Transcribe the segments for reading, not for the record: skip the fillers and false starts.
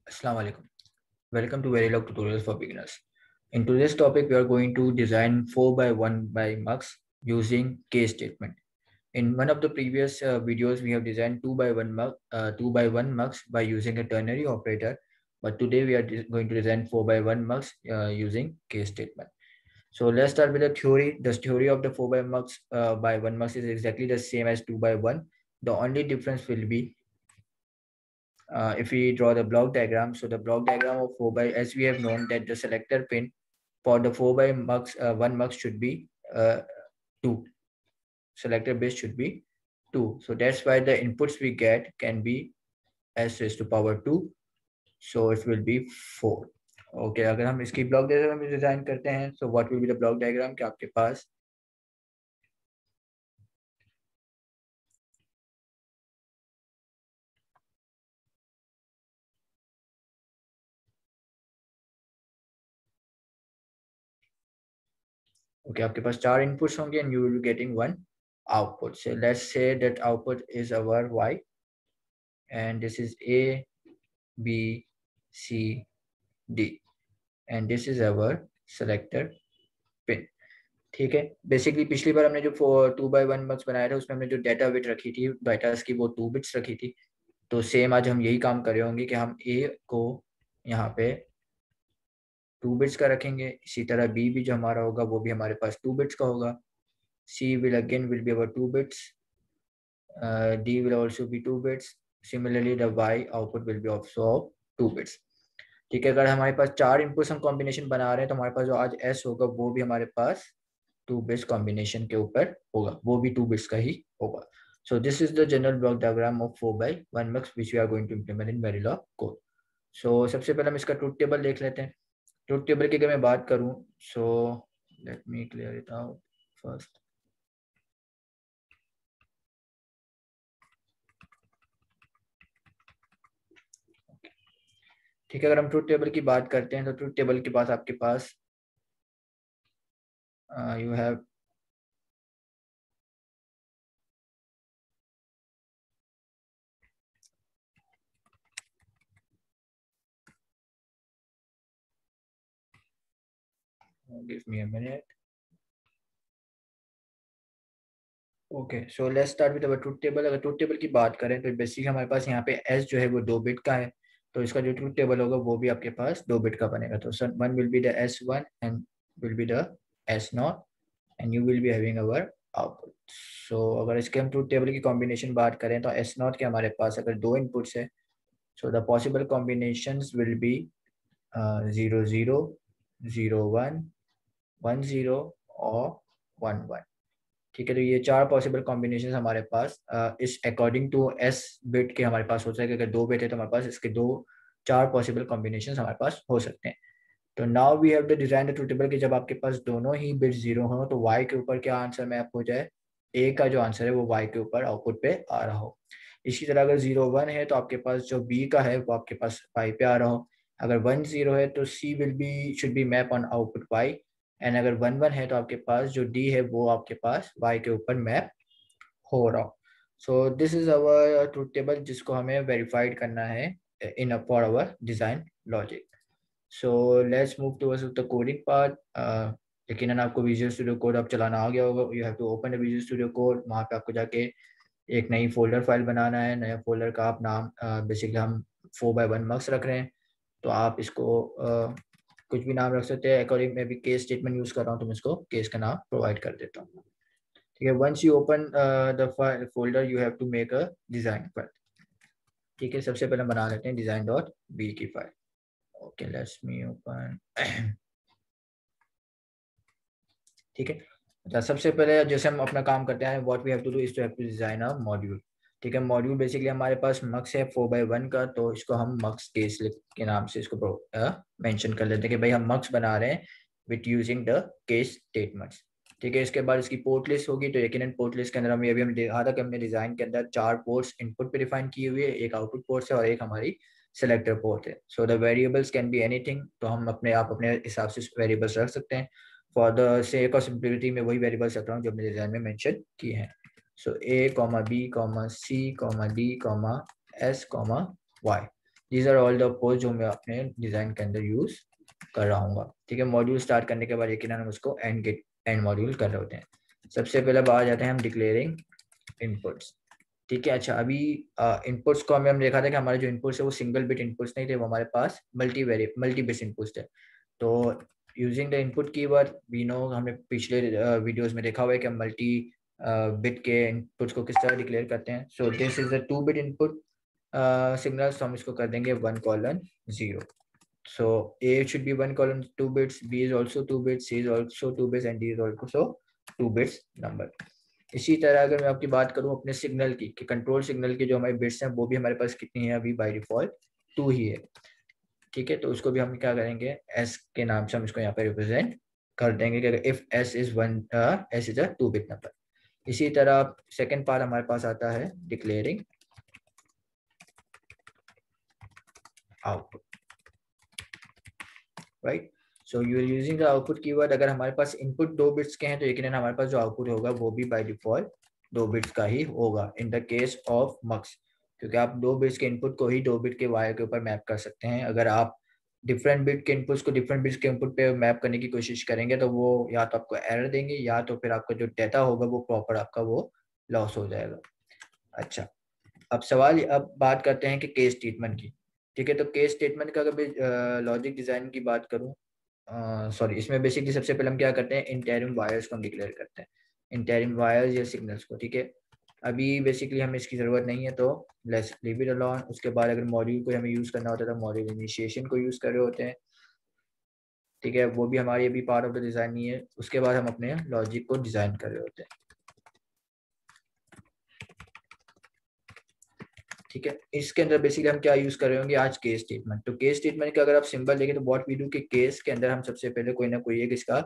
Assalamu alaikum. Welcome to Verilog Tutorials for Beginners. In today's topic, we are going to design 4x1 by Mux using case statement. In one of the previous videos, we have designed 2x1 Mux by using a ternary operator. But today we are going to design 4x1 Mux using case statement. So let's start with the theory. The theory of the 4x1 Mux is exactly the same as 2x1. The only difference will be if we draw the block diagram. So the block diagram of 4 by, as we have known that the selector pin for the 1 mux should be 2. Selector base should be 2. So that's why the inputs we get can be s raised to power 2. So it will be 4. Okay, अगर हम इसकी block diagram design करते हैं, so what will be the block diagram कि आपके पास आपके पास 4 inputs होंगे and you will be getting 1 output. So let's say that output is our y and this is a, b, c, d and this is our selector pin. ठीक है, basically पिछली बार हमने जो 2x1 मक्स बनाया था उसमें हमने जो डाटा बिट रखी थी डाटास की वो 2 बिट्स रखी थी. तो सेम आज हम यही काम कर रहे होंगे कि हम a को यहाँ पे 2 बिट्स का रखेंगे. इसी तरह b भी जो हमारा होगा वो भी हमारे पास 2 बिट्स का होगा. c will again will be our 2 bits. d will also be 2 bits. Similarly the y output will be also of 2 bits. ठीक है, अगर हमारे पास 4 इनपुट्स हम कॉम्बिनेशन बना रहे हैं तो हमारे पास जो आज s होगा वो भी हमारे पास 2 बिट्स कॉम्बिनेशन के ऊपर होगा, वो भी 2 बिट्स का ही होगा. So this is the general block diagram of 4x1 mux which we are going to implement in Verilog code. So सबसे पहले हम इसका ट्रूथ टेबल देख लेते हैं. ट्रूथ टेबल की अगर मैं बात करूं, so let me clear it out first. ठीक है, अगर हम ट्रूथ टेबल की बात करते हैं तो ट्रूथ टेबल के पास आपके पास you have give me a minute. Okay, so let's start with our truth table. अगर ट्रूथ टेबल की बात करें तो बेसिकली हमारे पास यहाँ पे एस जो है वो 2 बिट का है. तो इसका जो ट्रूथ टेबल होगा वो भी आपके पास 2 बिट का बनेगा. तो one will be the S1 and will be the S0 and you will be having our output. So अगर इसके हम ट्रूथ टेबल की कॉम्बिनेशन बात करें तो S0 के हमारे पास अगर 2 इनपुट्स है, so the possible combinations will be 0 0 0 1 1 0 और 1 1. ठीक है, तो ये 4 पॉसिबल कॉम्बिनेशन हमारे पास इस अकॉर्डिंग टू एस बिट के हमारे पास हो सकता है कि अगर 2 बिट है तो हमारे पास इसके 4 पॉसिबल कॉम्बिनेशन हमारे पास हो सकते हैं. तो now we have to design the truth table कि जब आपके पास दोनों ही बिट 0 हो तो y के ऊपर क्या आंसर मैप हो जाए, a का जो आंसर है वो y के ऊपर आउटपुट पे आ रहा हो. इसी तरह अगर 0 1 है तो आपके पास जो b का है वो आपके पास y पे आ रहा हो. अगर 1 0 है तो c will be should be map on output y and अगर 1 1 है तो आपके पास जो d है वो आपके पास y के ऊपर मैप हो रहा हो. So this is our truth table जिसको हमें वेरीफाइड करना है in for our design logic. So let's move towards the coding part. यकीनन आपको विजुअल स्टूडियो कोड अब चलाना आ गया होगा. You have to open the Visual Studio code. वहाँ पे आपको जाके एक नई फोल्डर फाइल बनाना है. नया फोल्डर का आप नाम बेसिकली हम 4x1 मक्स रख रहे हैं तो आप इसको कुछ भी नाम रख सकते हैं. अकॉर्डिंग मैं भी केस स्टेटमेंट यूज कर रहा हूँ तो मैं इसको केस का नाम प्रोवाइड कर देता हूँ. ठीक है, once you open the folder you have to make a design file. ठीक है, सबसे पहले बना लेते हैं डिजाइन डॉट बी की file. Okay, let's me open. ठीक है, तो सबसे पहले जैसे हम अपना काम करते हैं what we have to do is to have to design a module. ठीक है, मॉड्यूल बेसिकली हमारे पास मक्स है 4x1 का, तो इसको हम मक्स केस के नाम से इसको मेंशन कर लेते हैं कि भाई हम मक्स बना रहे हैं with using the case statements. ठीक है, इसके बाद इसकी पोर्ट लिस्ट होगी. तो यकीनन पोर्ट लिस्ट के अंदर हम हमने देखा था कि हमने डिजाइन के अंदर 4 पोर्ट्स इनपुट पे डिफाइन किए हुए, एक आउटपुट पोर्ट है और एक हमारी सेलेक्टर पोर्ट है. So the variables can be anything. तो हम अपने हिसाब से वेरिएबल्स रख सकते हैं. For the sake of simplicity मैं वही वेरिएबल्स रख रहा हूँ जो अपने डिजाइन में मेंशन किए हैं. So a, b, c, d, s, y. These are all the code जो मैं अपने डिजाइन के अंदर यूज कर रहा हूँ। ठीक है, मॉड्यूल स्टार्ट करने के बाद यकीनन हम उसको एंड मॉड्यूल कर रहे होते हैं। सबसे पहले बाहर जाते हैं हम डिक्लेयरिंग इनपुट्स। ठीक है, अच्छा अभी इनपुट्स को हमने देखा था कि हमारे जो इनपुट्स है वो सिंगल बिट इनपुट्स नहीं थे, वो हमारे पास मल्टी बिट इनपुट्स थे। तो using the input keyword we know, हमने पिछले वीडियोस में देखा हुआ है कि हम मल्टी बिट के इनपुट्स को किस तरह डिक्लेयर करते हैं। सो this is a 2 bit input signal, तो हम इसको कर देंगे 1:0। so a should be 1:2 bits, b is also 2 bits, c is also 2 bits and d is also 2 bits number। इसी तरह अगर मैं आपकी बात करूं अपने सिग्नल की, कि कंट्रोल सिग्नल के जो हमारे बिट्स हैं वो भी हमारे पास कितनी है, अभी बाय डिफॉल्ट 2 ही है। ठीक है, तो उसको भी हम क्या करेंगे, s के नाम से हम इसको यहाँ पे रिप्रेजेंट कर देंगे कि if s is a 2 bit number. इसी तरह सेकेंड पार्ट हमारे पास आता है declaring output, right. So you are using the output keyword. अगर हमारे पास इनपुट 2 बिट्स के हैं तो यकीनन हमारे पास जो आउटपुट होगा वो भी बाय डिफॉल्ट 2 बिट्स का ही होगा इन द केस ऑफ मक्स, क्योंकि आप 2 बिट्स के इनपुट को ही 2 बिट के वायर के ऊपर मैप कर सकते हैं। अगर आप डिफरेंट बिट के इनपुट्स को डिफरेंट बिट्स के इनपुट पे मैप करने की कोशिश करेंगे तो वो या तो आपको एरर देंगे या तो फिर आपका जो डेटा होगा वो प्रॉपर आपका वो लॉस हो जाएगा। अच्छा, अब बात करते हैं कि केस स्टेटमेंट की। ठीक है, तो केस स्टेटमेंट का अगर लॉजिक डिजाइन की बात करूं, सॉरी, इसमें बेसिकली सबसे पहले हम क्या करते हैं, इंटरिम वायर्स को हम डिक्लेयर करते हैं, इंटरिम वायर्स या सिग्नल्स को। ठीक है, अभी बेसिकली हमें इसकी ज़रूरत नहीं है तो लेट्स लीव इट अलोन। उसके बाद अगर मॉड्यूल को हमें यूज़ करना होता है तो मॉड्यूल इनिशिएशन को यूज़ कर रहे होते हैं। ठीक है, वो भी हमारी अभी पार्ट ऑफ द डिज़ाइन नहीं है। उसके बाद हम अपने लॉजिक को डिज़ाइन कर रहे होते हैं। ठीक है, इसके अंदर बेसिकली हम क्या यूज कर रहे होंगे आज, केस स्टेटमेंट। तो केस स्टेटमेंट का अगर आप सिंबल देखें तो व्हाट वी डू के केस के अंदर हम सबसे पहले कोई ना कोई एक इसका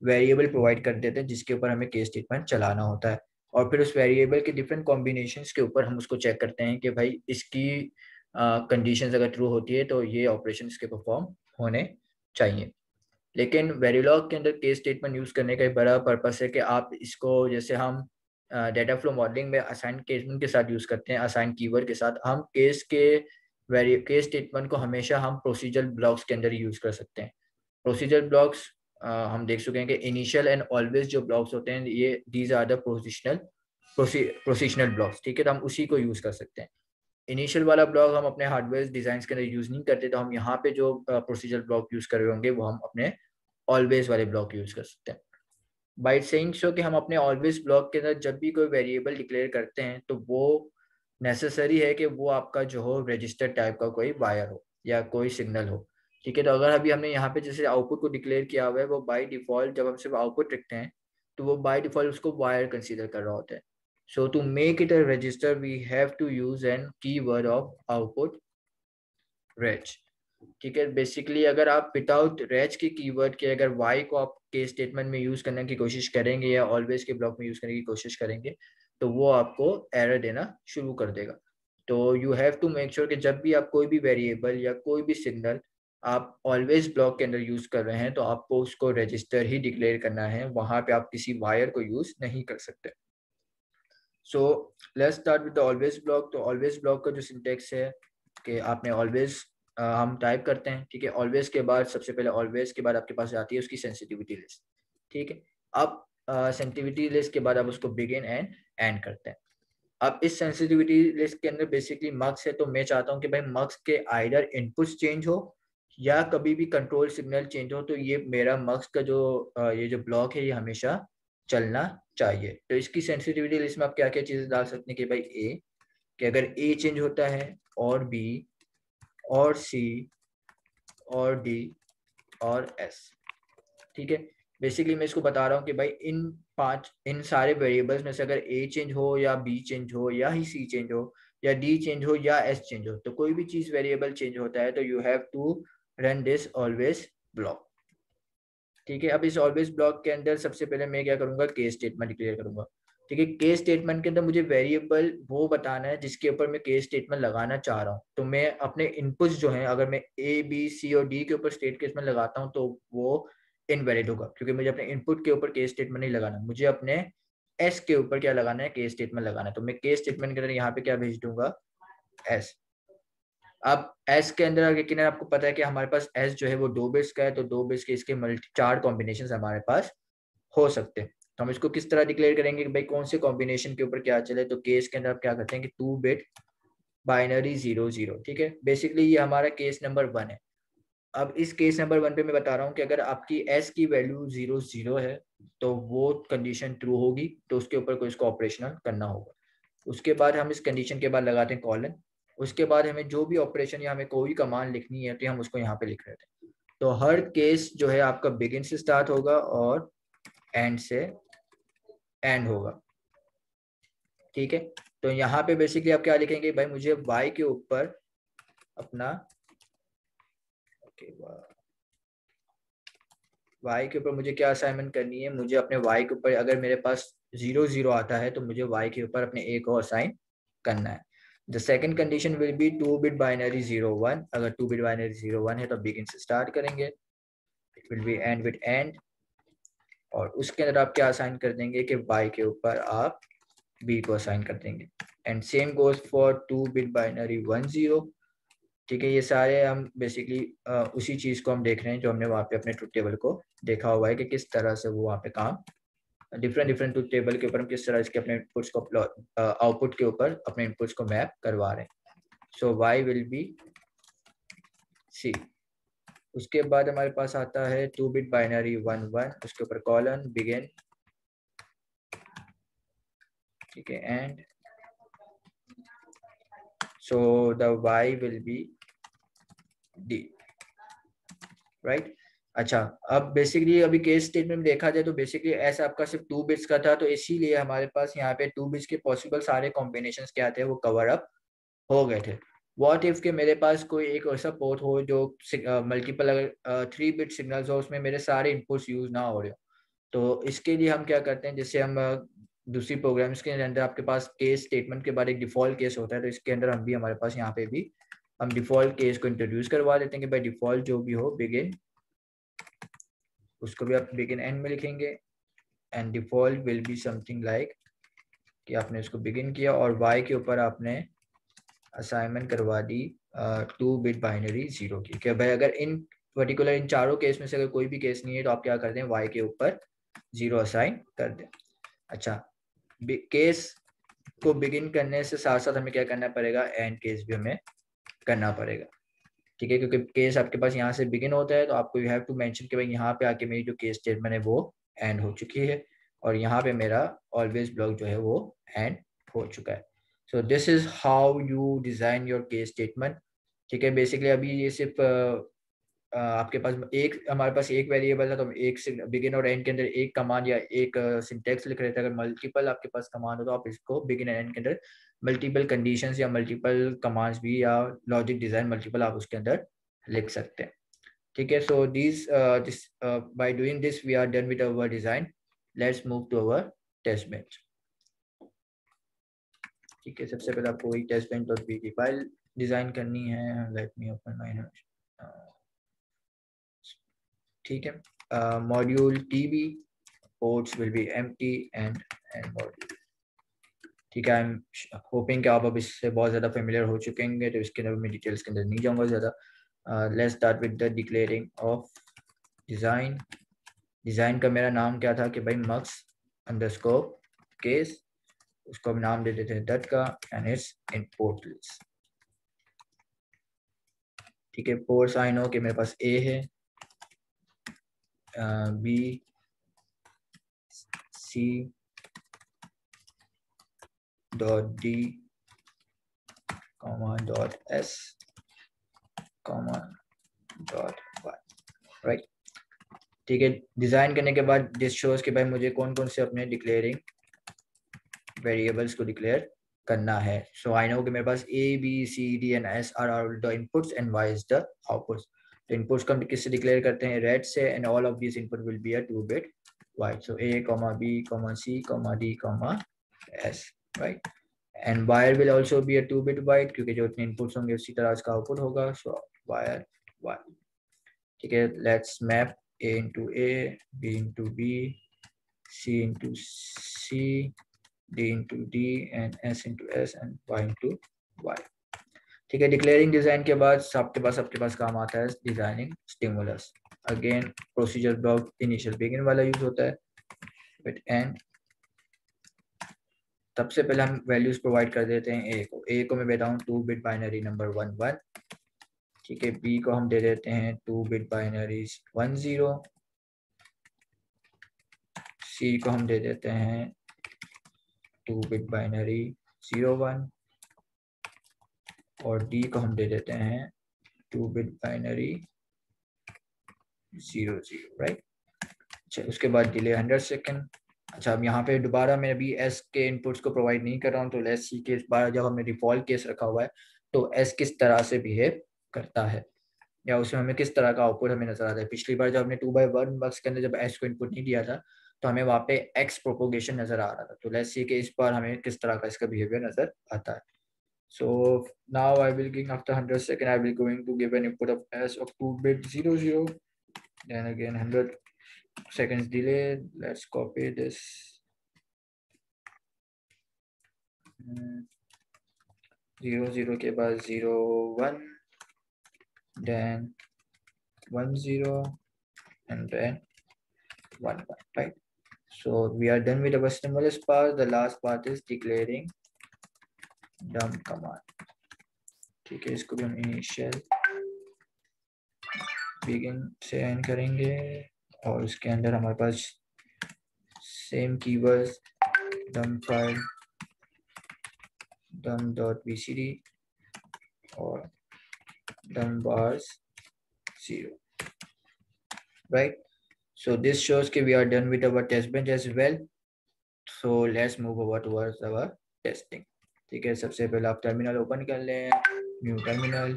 वेरिएबल प्रोवाइड कर देते हैं जिसके ऊपर हमें केस स्टेटमेंट चलाना होता है, और फिर उस वेरिएबल के डिफरेंट कॉम्बिनेशंस के ऊपर हम उसको चेक करते हैं कि भाई इसकी कंडीशंस अगर ट्रू होती है तो ये ऑपरेशन के परफॉर्म होने चाहिए। लेकिन वेरिलॉग के अंदर केस स्टेटमेंट यूज करने का एक बड़ा पर्पस है कि आप इसको, जैसे हम डेटा फ्लो मॉडलिंग में असाइन केसमेंट के साथ यूज करते हैं, असाइन कीवर्ड के साथ, हम केस स्टेटमेंट को हमेशा हम प्रोसीजर ब्लॉक्स के अंदर यूज कर सकते हैं। प्रोसीजर ब्लॉक्स हम देख चुके हैं कि इनिशियल एंड ऑलवेज जो ब्लॉक्स होते हैं ये दीज आर द प्रोसीजनल ब्लॉक्स। ठीक है, तो हम उसी को यूज कर सकते हैं। इनिशियल वाला ब्लॉक हम अपने हार्डवेयर डिजाइन के अंदर यूज नहीं करते, तो हम यहाँ पे जो प्रोसीजर ब्लॉक यूज कर रहे होंगे वो हम अपने ऑलवेज वाले ब्लॉक यूज कर सकते हैं। बाय सेइंग सो कि हम अपने ऑलवेज ब्लॉक के अंदर जब भी कोई वेरिएबल डिक्लेयर करते हैं तो वो नेसेसरी है कि वो आपका जो हो रजिस्टर टाइप का कोई वायर हो या कोई सिग्नल हो। ठीक है, तो अगर अभी हमने यहाँ पे जैसे आउटपुट को डिक्लेयर किया हुआ है, वो बाय डिफॉल्ट जब हम सिर्फ आउटपुट रखते हैं तो वो बाय डिफॉल्ट उसको वायर कंसीडर कर रहा होता है। So to make it a register we have to use an keyword of output reg. ठीक है, बेसिकली अगर आप विदाउट रेज के कीवर्ड के अगर वाई को आप के स्टेटमेंट में यूज करने की कोशिश करेंगे या ऑलवेज के ब्लॉक में यूज करने की कोशिश करेंगे तो वो आपको एरर देना शुरू कर देगा। तो you have to make sure कि जब भी आप कोई भी वेरिएबल या कोई भी सिग्नल आप ऑलवेज ब्लॉक के अंदर यूज कर रहे हैं तो आपको उसको रजिस्टर ही डिक्लेयर करना है, वहां पे आप किसी वायर को यूज नहीं कर सकते। सो let's start with the always block. तो ऑलवेज ब्लॉक का जो सिंटेक्स है कि आपने ऑलवेज हम टाइप करते हैं। ठीक है, ऑलवेज के बाद सबसे पहले ऑलवेज के बाद आपके पास आती है उसकी सेंसिटिविटी लिस्ट। ठीक है, अब सेंसिटिविटी लिस्ट के बाद आप उसको बिगिन एंड एंड करते हैं। अब इस सेंसिटिविटी लिस्ट के अंदर बेसिकली मक्स है, तो मैं चाहता हूँ कि भाई मक्स के आइदर इनपुट्स चेंज हो या कभी भी कंट्रोल सिग्नल चेंज हो, तो ये मेरा मक्स का जो ये जो ब्लॉक है ये हमेशा चलना चाहिए। तो इसकी सेंसिटिविटी लिस्ट में आप क्या क्या चीजें डाल सकते हैं कि भाई ए, कि अगर ए चेंज होता है और बी और सी और डी और एस। ठीक है, बेसिकली मैं इसको बता रहा हूँ कि भाई इन सारे वेरिएबल्स में से अगर ए चेंज हो या बी चेंज हो या ही सी चेंज हो या डी चेंज हो या एस चेंज हो, तो कोई भी चीज वेरिएबल चेंज होता है तो you have to run this always block. ठीक है, अब इस ऑलवेज ब्लॉक के अंदर सबसे पहले मैं क्या करूंगा, केस स्टेटमेंट डिक्लेयर करूंगा। ठीक है, केस स्टेटमेंट के अंदर मुझे वेरिएबल वो बताना है जिसके ऊपर मैं केस स्टेटमेंट लगाना चाह रहा हूँ। तो मैं अपने इनपुट्स जो हैं, अगर मैं ए बी सी और डी के ऊपर स्टेट केसमेंट लगाता हूँ तो वो इनवैलिड होगा, क्योंकि मुझे अपने इनपुट के ऊपर केस स्टेटमेंट नहीं लगाना, मुझे अपने एस के ऊपर क्या लगाना है, केस स्टेटमेंट लगाना है। तो मैं केस स्टेटमेंट के अंदर यहाँ पे क्या भेज दूंगा, एस। अब एस के अंदर लेकिन आपको पता है कि हमारे पास एस जो है वो 2 बिट्स का है, तो 2 बिट्स के इसके मल्टी 4 कॉम्बिनेशन हमारे पास हो सकते हैं। तो हम इसको किस तरह डिक्लेयर करेंगे कि भाई कौन से कॉम्बिनेशन के ऊपर क्या चले। तो केस के अंदर आप क्या करते हैं कि 2 बिट बाइनरी 0 0, ठीक है। बेसिकली ये हमारा केस नंबर 1 है। अब इस केस नंबर 1 पे मैं बता रहा हूँ कि अगर आपकी एस की वैल्यू 0 0 है तो वो कंडीशन ट्रू होगी, तो उसके ऊपर कोई इसको ऑपरेशनल करना होगा। उसके बाद हम इस कंडीशन के बाद लगाते हैं कॉलन। उसके बाद हमें जो भी ऑपरेशन या हमें कोई कमांड लिखनी है तो हम उसको यहाँ पे लिख रहे थे। तो हर केस जो है आपका बिगिन से स्टार्ट होगा और एंड से एंड होगा, ठीक है। तो यहाँ पे बेसिकली आप क्या लिखेंगे भाई, मुझे वाई के ऊपर अपना वाई के ऊपर मुझे क्या असाइनमेंट करनी है। मुझे अपने वाई के ऊपर अगर मेरे पास 0 0 आता है तो मुझे वाई के ऊपर अपने ए को असाइन करना है। The second condition will be 2 bit binary 0 1। अगर 2 बिट बाइनरी 0 1 है तो बिगिन से स्टार्ट करेंगे, it will be and with and. और उसके अंदर आप क्या असाइन कर देंगे कि वाई के ऊपर आप बी को असाइन कर देंगे। And same goes for 2 bit binary 1 0, ठीक है। ये सारे हम बेसिकली उसी चीज को हम देख रहे हैं जो हमने वहाँ पे अपने ट्रुथ टेबल को देखा हुआ है कि किस तरह से वो वहाँ पे काम डिफरेंट डिफरेंट ट्रुथ टेबल के ऊपर हम किस तरह इसके अपने इनपुट्स को आउटपुट के ऊपर अपने इनपुट्स को मैप करवा रहे हैं। सो वाई विल बी सी। उसके बाद हमारे पास आता है 2 बिट बाइनरी 1 1, उसके ऊपर कॉलन बिगिन, ठीक है, and so the Y will be D, right. अच्छा, अब बेसिकली अभी केस स्टेटमेंट में देखा जाए तो बेसिकली ऐसा आपका सिर्फ 2 बिट्स का था, तो इसीलिए हमारे पास यहाँ पे 2 बिट्स के पॉसिबल सारे कॉम्बिनेशंस क्या थे वो कवर अप हो गए थे। व्हाट इफ के मेरे पास कोई एक ऐसा पोर्ट हो जो मल्टीपल अगर 3 बिट सिग्नल्स हो, उसमें मेरे सारे इनपुट्स यूज ना हो रहे हो, तो इसके लिए हम क्या करते हैं, जैसे हम दूसरी प्रोग्राम्स के अंदर आपके पास केस स्टेटमेंट के बाद एक डिफॉल्ट केस होता है, तो इसके अंदर हम भी हमारे पास यहाँ पे भी हम डिफॉल्ट केस को इंट्रोड्यूस करवा देते हैं कि भाई डिफॉल्ट जो भी हो बिगिन, उसको भी आप बिगिन एंड में लिखेंगे। And default will be something like कि आपने इसको बिगिन किया और वाई के ऊपर आपने असाइनमेंट करवा दी 2 बिट बाइनरी 0 की, कि भाई अगर इन पर्टिकुलर इन चारों केस में से अगर कोई भी केस नहीं है तो आप क्या कर दें, वाई के ऊपर 0 असाइन कर दें। अच्छा, केस को बिगिन करने से साथ साथ हमें क्या करना पड़ेगा, एंड केस भी हमें करना पड़ेगा, ठीक है। क्योंकि केस आपके पास यहाँ से बिगिन होता है तो आपको यू हैव टू मेंशन कि भाई यहाँ पे आके मेरी जो केस स्टेटमेंट है वो एंड हो चुकी है और यहाँ पे मेरा ऑलवेज ब्लॉक जो है वो एंड हो चुका है। So this is how you design your case statement, ठीक है। बेसिकली अभी ये सिर्फ आपके पास एक हमारे पास एक वेरिएबल है तो हम एक बिगिन और एंड के अंदर एक कमांड या एक सिंटेक्स लिख रहे थे। अगर मल्टीपल आपके पास कमांड हो तो आप इसको बिगिन एंड एंड के अंदर मल्टीपल कंडीशंस या मल्टीपल कमांड्स भी या लॉजिक डिजाइन मल्टीपल आप उसके अंदर लिख सकते हैं, ठीक है। So this by doing this we are done with our design. Let's move to our test bench, ठीक है। सबसे पहले आपको वही टेस्ट बेंच डॉट पी की फाइल डिजाइन करनी है। लेट मी ओपन माय, ठीक है। Module TB ports will be empty and module, ठीक है। आई एम होपिंग कि आप अब इससे बहुत ज़्यादा फेमिलियर हो चुके होंगे, तो इसके अंदर मैं डिटेल्स के अंदर नहीं जाऊँगा ज़्यादा। Let's start with the declaring of design. Design का मेरा नाम क्या था कि भाई मक्स अंडरस्कोर केस, उसको हम नाम दे देते हैं डट का, and it's in port list, ठीक है। पोर्ट्स आई नो कि मेरे पास ए है, B, C dot D comma dot S comma dot Y, right, ठीक है। डिजाइन करने के बाद दिस शोज के भाई मुझे कौन कौन से अपने डिक्लेयरिंग वेरिएबल्स को डिक्लेयर करना है। सो आई नो कि मेरे पास A B C D and S are the inputs and Y is the outputs. तो इनपुट्स को हम किससे डिक्लेयर करते हैं, रेड से, and all of this input will be a 2 bit wide. So A comma B comma C comma D comma S, right. And wire will also be a 2 bit wide, क्योंकि जो इतने इनपुट्स होंगे उसी तरह इसका आउटपुट होगा। सो wire Y, ठीक है। Let's map A into A, B into B, C into C, D into D, and S into S, and Y into Y, ठीक है, डिक्लेयरिंग डिजाइन के बाद आपके पास काम आता है designing stimulus. Again procedure block initial begin वाला use होता है विद एंड। सबसे पहले हम वैल्यूज प्रोवाइड कर देते हैं ए को मैं देता हूँ 2 बिट बाइनरी नंबर 1 1। ठीक है, बी को हम दे देते हैं 2 बिट बाइनरी 1 0। सी को हम दे देते हैं 2 बिट बाइनरी 0 1। और डी को हम दे देते हैं 2 बिट बाइनरी 0 0, राइट। अच्छा, उसके बाद डिले 100 सेकेंड। अच्छा, अब यहाँ पे दोबारा मैं अभी एस के इनपुट्स को प्रोवाइड नहीं कर रहा हूँ, तो लेट्स सी के इस बार जब हमने डिफॉल्ट केस रखा हुआ है तो एस किस तरह से बिहेव करता है, या उसमें हमें किस तरह का आउटपुट हमें नजर आता है। पिछली बार जब हमने 2/1 बक्स के अंदर जब एस को इनपुट नहीं दिया था तो हमें वहाँ पे एक्स प्रोपोगेशन नजर आ रहा था। तो लेट्स सी के इस बार हमें किस तरह का इसका बिहेवियर नजर आता है। So now I will give after 100 second I will going to give an input of s of 2 bit 0 0. Then again 100 seconds delay. Let's copy this. 0 0 के बाद 0 1, then 1 0, and then 1 1, right? So we are done with our stimulus part. The last part is declaring dump command. ठीक है, इसको भी हम initial begin से and करेंगे और उसके अंदर हमारे पास same keywords dump file dump.bcd और dump bars 0, right? So this shows that we are done with our test bench as well. So let's move over towards our testing. ठीक है, सबसे पहले आप टर्मिनल ओपन कर लें, न्यू टर्मिनल।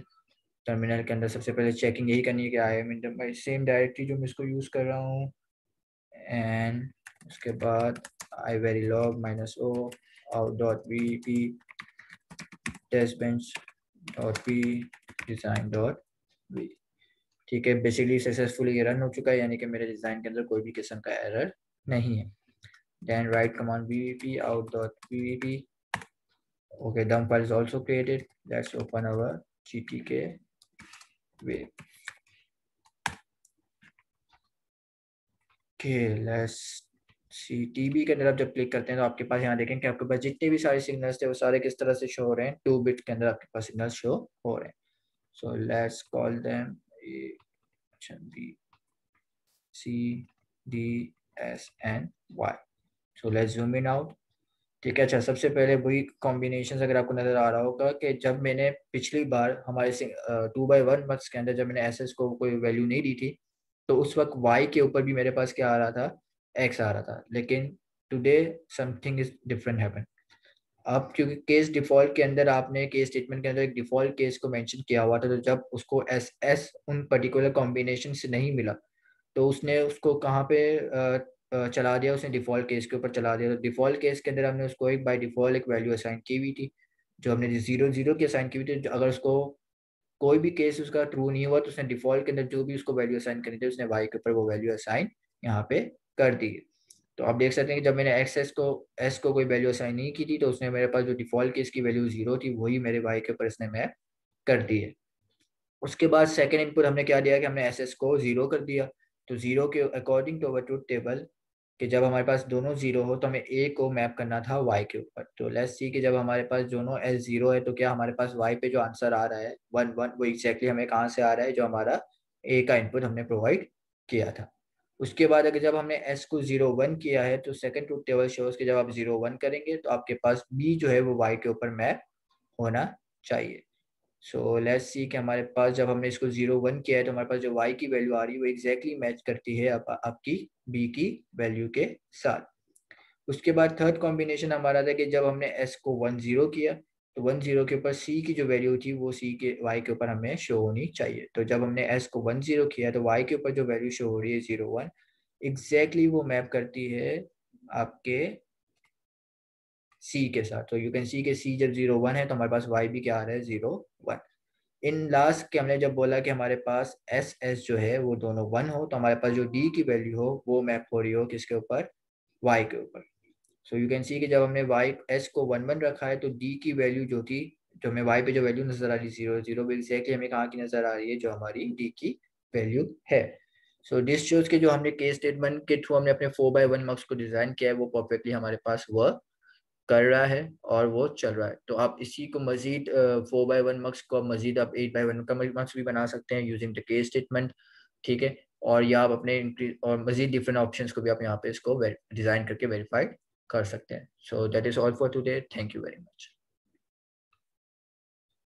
टर्मिनल के अंदर सबसे पहले चेकिंग यही करनी है कि I am in my same directory जो मैं इसको यूज कर रहा हूँ, एंड उसके बाद आई वेरीलॉग -o out.vp testbench.p design.v। ठीक है, बेसिकली सक्सेसफुली ये रन हो चुका है, यानी कि मेरे डिजाइन के अंदर कोई भी किस्म का एरर नहीं है। Then write command vp out.vp। okay, dump file is also created. Let's open our gtk wave. okay, let's see tb के अंदर आप जब क्लिक करते हैं तो आपके पास यहाँ देखें कि आपके पास जितने भी सारे सिग्नल्स थे वो सारे किस तरह से शो हो रहे हैं, 2 बिट के अंदर आपके पास सिग्नल शो हो रहे हैं। so let's call them B C D S and Y. So let's zoom in out. ठीक है, अच्छा सबसे पहले वही कॉम्बिनेशन अगर आपको नजर आ रहा होगा कि जब मैंने पिछली बार हमारे 2/1 बक्स के अंदर जब मैंने एस को कोई वैल्यू नहीं दी थी तो उस वक्त वाई के ऊपर भी मेरे पास क्या आ रहा था, एक्स आ रहा था। लेकिन today something is different happen. अब क्योंकि केस डिफॉल्ट के अंदर आपने केस स्टेटमेंट के अंदर एक डिफॉल्ट केस को मेंशन किया हुआ था, तो जब उसको एस एस उन पर्टिकुलर कॉम्बिनेशन से नहीं मिला तो उसने उसको कहाँ पे चला दिया, उसने डिफॉल्ट केस के ऊपर चला दिया। तो डिफॉल्ट केस के अंदर हमने उसको एक बाय डिफॉल्ट एक वैल्यू असाइन की हुई थी जो हमने 0 0 की असाइन की हुई थी। अगर उसको कोई भी केस उसका ट्रू नहीं हुआ तो उसने डिफॉल्ट के अंदर जो भी उसको वैल्यू असाइन करी थी उसने वाई के ऊपर वो वैल्यू असाइन यहाँ पे कर दी है। तो आप देख सकते हैं कि जब मैंने एस को कोई वैल्यू असाइन नहीं की थी तो उसने मेरे पास जो डिफॉल्ट केस की वैल्यू 0 थी वही मेरे वाई के ऊपर इसने मैप कर दी है। उसके बाद सेकेंड इनपुट हमने क्या दिया कि हमने एस को 0 कर दिया। तो 0 के according to our truth table कि जब हमारे पास दोनों 0 हो तो हमें ए को मैप करना था वाई के ऊपर। तो लेट्स सी कि जब हमारे पास दोनों एस 0 है तो क्या हमारे पास वाई पे जो आंसर आ रहा है 1 1 वो एग्जैक्टली हमें कहाँ से आ रहा है, जो हमारा ए का इनपुट हमने प्रोवाइड किया था। उसके बाद अगर जब हमने एस को 0 1 किया है तो सेकंड ट्रूथ टेबल शोज कि जब आप 0 1 करेंगे तो आपके पास बी जो है वो वाई के ऊपर मैप होना चाहिए। सो लेट्स सी कि हमारे पास जब हमने इसको 0 1 किया है तो हमारे पास जो y की वैल्यू आ रही है वो एग्जैक्टली मैच करती है आपकी b की वैल्यू के साथ। उसके बाद थर्ड कॉम्बिनेशन हमारा था कि जब हमने s को 1 0 किया तो 1 0 के ऊपर c की जो वैल्यू थी वो c के y के ऊपर हमें शो होनी चाहिए। तो जब हमने s को 1 0 किया तो y के ऊपर जो वैल्यू शो हो रही है 0 1 एग्जैक्टली वो मैप करती है आपके c के साथ। तो यू कैन सी के c जब 0 1 है तो हमारे पास y भी क्या आ रहा है 0 1। इन लास्ट के हमने जब बोला कि हमारे पास एस एस जो है वो दोनों 1 हो तो हमारे पास जो डी की वैल्यू हो वो मैप हो रही हो किसके ऊपर, वाई के ऊपर। सो यू कैन सी कि जब हमने वाई एस को 1 1 रखा है तो डी की वैल्यू जो थी जो हमें y पे जो वैल्यू नजर आ रही है 0 0 भी एग्जैक्टली हमें कहाँ की नजर आ रही है, जो हमारी d की वैल्यू है। सो दिस शोज के जो हमने केस स्टेटमेंट के थ्रू हमने अपने 4x1 मक्स को डिजाइन किया है वो परफेक्टली हमारे पास वर्क कर रहा है और वो चल रहा है। तो आप इसी को मजीद 4x1 मक्स को मजीद आप 8x1 का मक्स भी बना सकते हैं यूजिंग द केस स्टेटमेंट, ठीक है। और या आप अपने और मजीद डिफरेंट ऑप्शंस को भी आप यहाँ पे इसको डिजाइन करके वेरीफाई कर सकते हैं। So that is all for today, thank you very much.